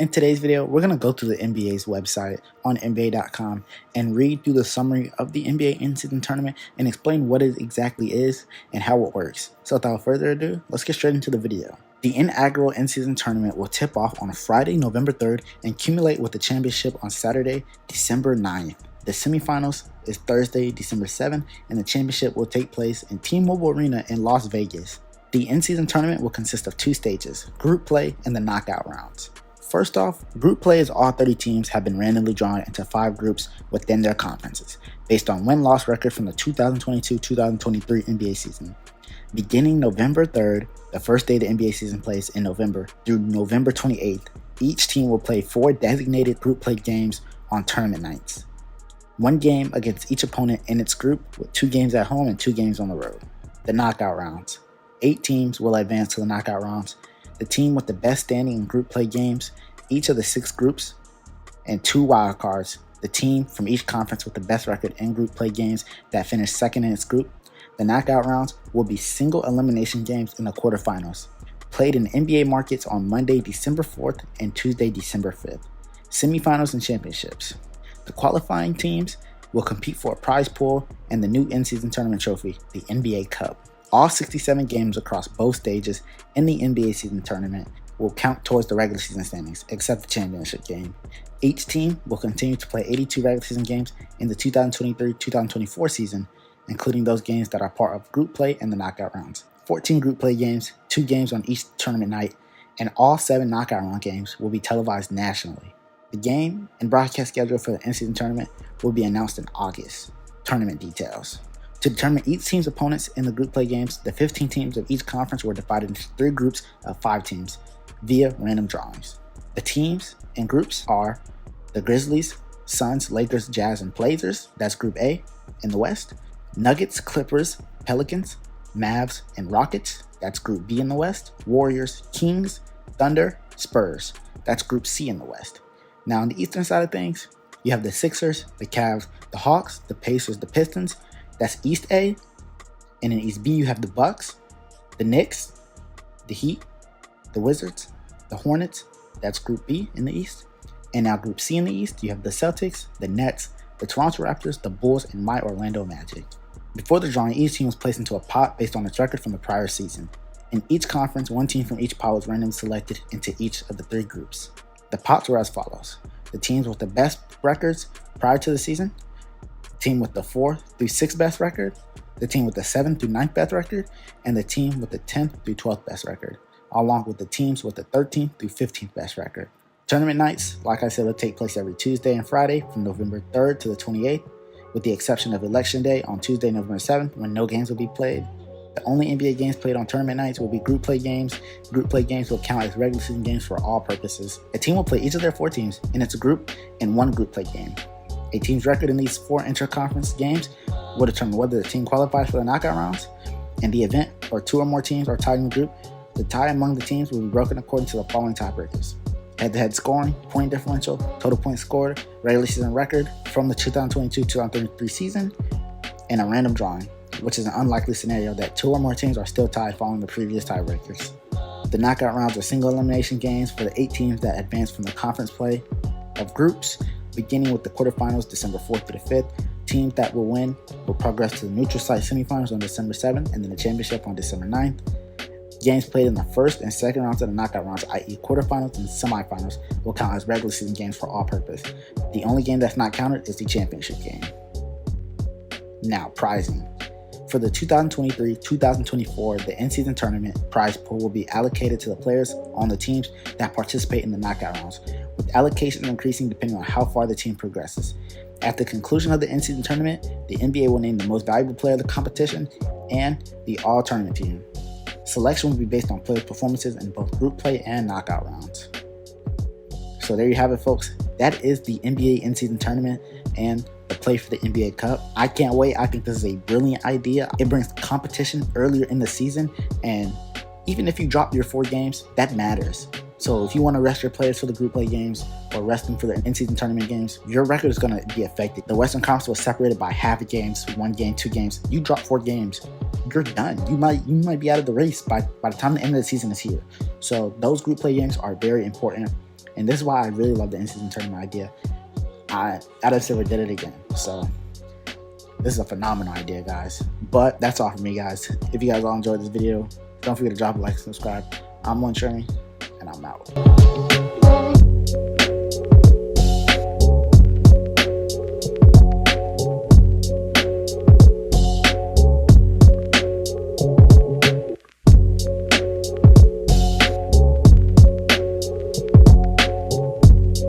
In today's video, we're going to go to the NBA's website on NBA.com and read through the summary of the NBA in-season tournament and explain what it exactly is and how it works. So without further ado, let's get straight into the video. The inaugural in-season tournament will tip off on Friday, November 3rd and culminate with the championship on Saturday, December 9th. The semifinals is Thursday, December 7th, and the championship will take place in T-Mobile Arena in Las Vegas. The in-season tournament will consist of two stages, group play and the knockout rounds. First off, group play is all 30 teams have been randomly drawn into 5 groups within their conferences, based on win-loss record from the 2022-2023 NBA season. Beginning November 3rd, the first day the NBA season plays in November, through November 28th, each team will play 4 designated group play games on tournament nights. 1 game against each opponent in its group, with 2 games at home and 2 games on the road. The knockout rounds. 8 teams will advance to the knockout rounds. The team with the best standing in group play games, each of the 6 groups, and 2 wildcards. The team from each conference with the best record in group play games that finished second in its group. The knockout rounds will be single elimination games in the quarterfinals, played in NBA markets on Monday, December 4th and Tuesday, December 5th. Semifinals and championships. The qualifying teams will compete for a prize pool and the new in-season tournament trophy, the NBA Cup. All 67 games across both stages in the NBA season tournament will count towards the regular season standings, except the championship game. Each team will continue to play 82 regular season games in the 2023-2024 season, including those games that are part of group play and the knockout rounds. 14 group play games, 2 games on each tournament night, and all 7 knockout round games will be televised nationally. The game and broadcast schedule for the in-season tournament will be announced in August. Tournament details. To determine each team's opponents in the group play games, the 15 teams of each conference were divided into 3 groups of 5 teams via random drawings. The teams and groups are the Grizzlies, Suns, Lakers, Jazz, and Blazers, that's Group A in the West, Nuggets, Clippers, Pelicans, Mavs, and Rockets, that's Group B in the West, Warriors, Kings, Thunder, Spurs, that's Group C in the West. Now on the eastern side of things, you have the Sixers, the Cavs, the Hawks, the Pacers, the Pistons, that's East A, and in East B you have the Bucks, the Knicks, the Heat, the Wizards, the Hornets, that's Group B in the East, and now Group C in the East, you have the Celtics, the Nets, the Toronto Raptors, the Bulls, and my Orlando Magic. Before the drawing, each team was placed into a pot based on its record from the prior season. In each conference, 1 team from each pot was randomly selected into each of the 3 groups. The pots were as follows. The teams with the best records prior to the season, the team with the 4th through 6th best record, the team with the 7th through 9th best record, and the team with the 10th through 12th best record, along with the teams with the 13th through 15th best record. Tournament nights, like I said, will take place every Tuesday and Friday from November 3rd to the 28th, with the exception of Election Day on Tuesday, November 7th, when no games will be played. The only NBA games played on tournament nights will be group play games. Group play games will count as regular season games for all purposes. A team will play each of their 4 teams in its group in 1 group play game. A team's record in these 4 inter-conference games will determine whether the team qualifies for the knockout rounds. In the event where 2 or more teams are tied in the group, the tie among the teams will be broken according to the following tiebreakers: head-to-head scoring, point differential, total points scored, regular season record from the 2022-2023 season, and a random drawing, which is an unlikely scenario that 2 or more teams are still tied following the previous tiebreakers. The knockout rounds are single elimination games for the 8 teams that advance from the conference play of groups, beginning with the quarterfinals December 4th through the 5th. Teams that will win will progress to the neutral site semifinals on December 7th and then the championship on December 9th. Games played in the first and second rounds of the knockout rounds, i.e. quarterfinals and semifinals, will count as regular season games for all purpose. The only game that's not counted is the championship game. Now, prizing. For the 2023-2024, the in-season tournament prize pool will be allocated to the players on the teams that participate in the knockout rounds, with allocation increasing depending on how far the team progresses. At the conclusion of the in-season tournament, the NBA will name the most valuable player of the competition and the all-tournament team. Selection will be based on players' performances in both group play and knockout rounds. So there you have it, folks. That is the NBA in-season tournament and the play for the NBA Cup. I can't wait. I think this is a brilliant idea. It brings competition earlier in the season, and even if you drop your 4 games, that matters. So if you want to rest your players for the group play games or rest them for the in-season tournament games, your record is going to be affected. The Western Conference was separated by half a games, 1 game, 2 games. You drop 4 games, you're done. You might be out of the race by the time the end of the season is here. So those group play games are very important. And this is why I really love the in-season tournament idea. Adam Silver did it again. So this is a phenomenal idea, guys. But that's all for me, guys. If you guys all enjoyed this video, don't forget to drop a like and subscribe. I'm One Sherman, and I'm out.